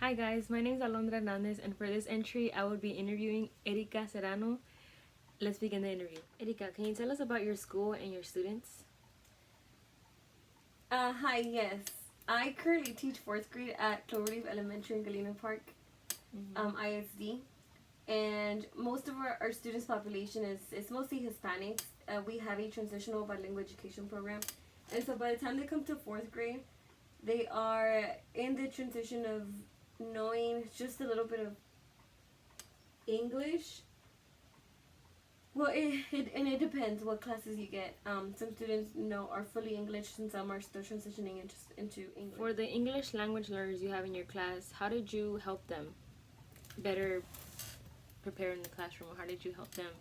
Hi guys, my name is Alondra Hernandez, and for this entry I will be interviewing Erika Serrano. Let's begin the interview. Erika, can you tell us about your school and your students? Hi, yes. I currently teach 4th grade at Cloverleaf Elementary in Galena Park, ISD. And most of our students' population is mostly Hispanics. We have a transitional bilingual education program. And so by the time they come to 4th grade, they are in the transition of knowing just a little bit of English. Well, it depends what classes you get. Some students are fully English, and some are still transitioning into English. For the English language learners you have in your class, how did you help them better prepare in the classroom, or how did you help them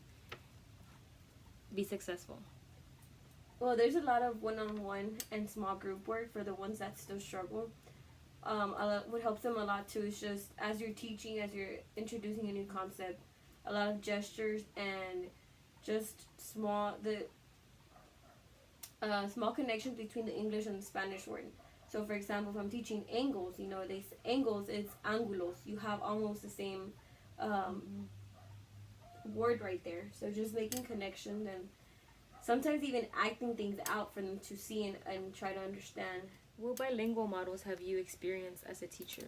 be successful? Well, there's a lot of one-on-one and small group work for the ones that still struggle. What helps them a lot too is just as you're teaching, as you're introducing a new concept, a lot of gestures and just small connections between the English and the Spanish word. So, for example, if I'm teaching angles, angles, it's ángulos. You have almost the same word right there. So just making connections and sometimes even acting things out for them to see and try to understand. What bilingual models have you experienced as a teacher?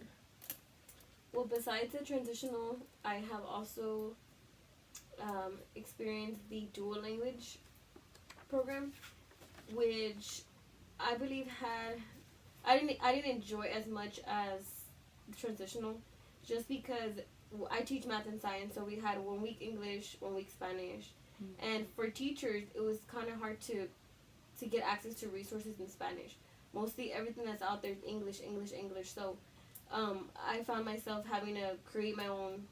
Well, besides the transitional, I have also experienced the dual language program, which I believe I didn't enjoy as much as the transitional, just because I teach math and science, so we had 1 week English, 1 week Spanish, and for teachers it was kind of hard to get access to resources in Spanish. Mostly everything that's out there is English, English, English. So I found myself having to create my own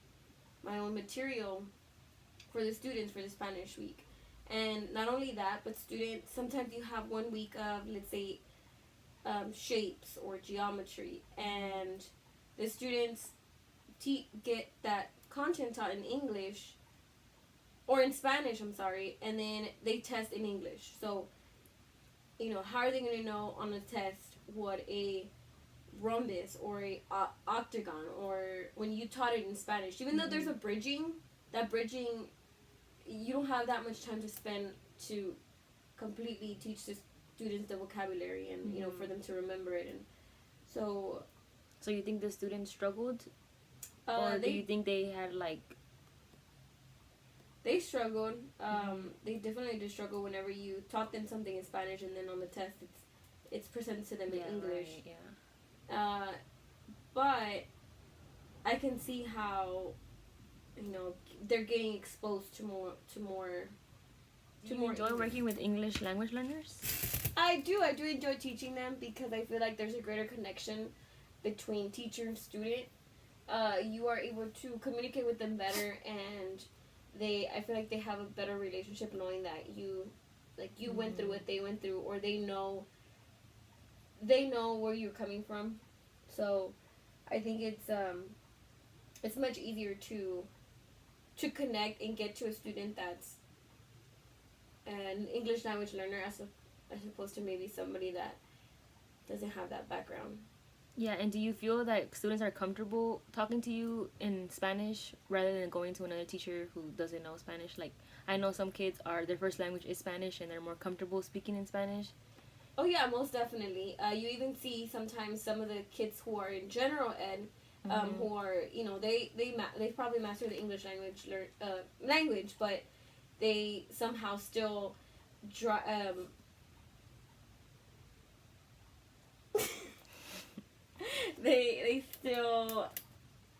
material for the students for the Spanish week. And not only that, but students, sometimes you have 1 week of, let's say, shapes or geometry, and the students get that content taught in English, or in Spanish, I'm sorry, and then they test in English. So, how are they going to know on a test what a rhombus or a octagon, or when you taught it in Spanish? Even though there's a bridging, that bridging, you don't have that much time to spend to completely teach the students the vocabulary and, for them to remember it. And so you think the students struggled? Or do you think they had they struggled. They definitely did struggle whenever you taught them something in Spanish and then on the test it's presented to them in English. Right, yeah. But I can see how they're getting exposed to more. Do you enjoy working with English language learners? I do enjoy teaching them because I feel like there's a greater connection between teacher and student. You are able to communicate with them better, and I feel like they have a better relationship knowing that you went through what they went through, or they know where you're coming from. So I think it's much easier to connect and get to a student that's an English language learner as opposed to maybe somebody that doesn't have that background. Yeah, and do you feel that students are comfortable talking to you in Spanish rather than going to another teacher who doesn't know Spanish? Like, I know some kids their first language is Spanish and they're more comfortable speaking in Spanish. Oh yeah, most definitely. You even see sometimes some of the kids who are in general ed, who are they probably master the English language, but they somehow still they still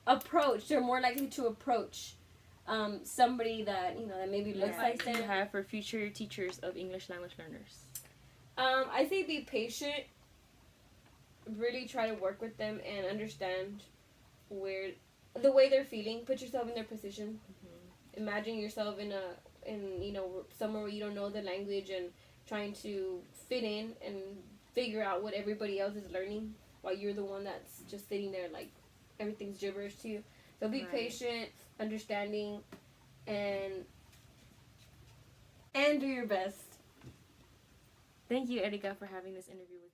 approach. They're more likely to approach somebody that that maybe looks like them. Do you have for future teachers of English language learners? I say be patient. Really try to work with them and understand the way they're feeling. Put yourself in their position. Imagine yourself in somewhere where you don't know the language and trying to fit in and figure out what everybody else is learning while you're the one that's just sitting there like everything's gibberish to you. So be patient, understanding, and do your best. Thank you, Erika, for having this interview with me.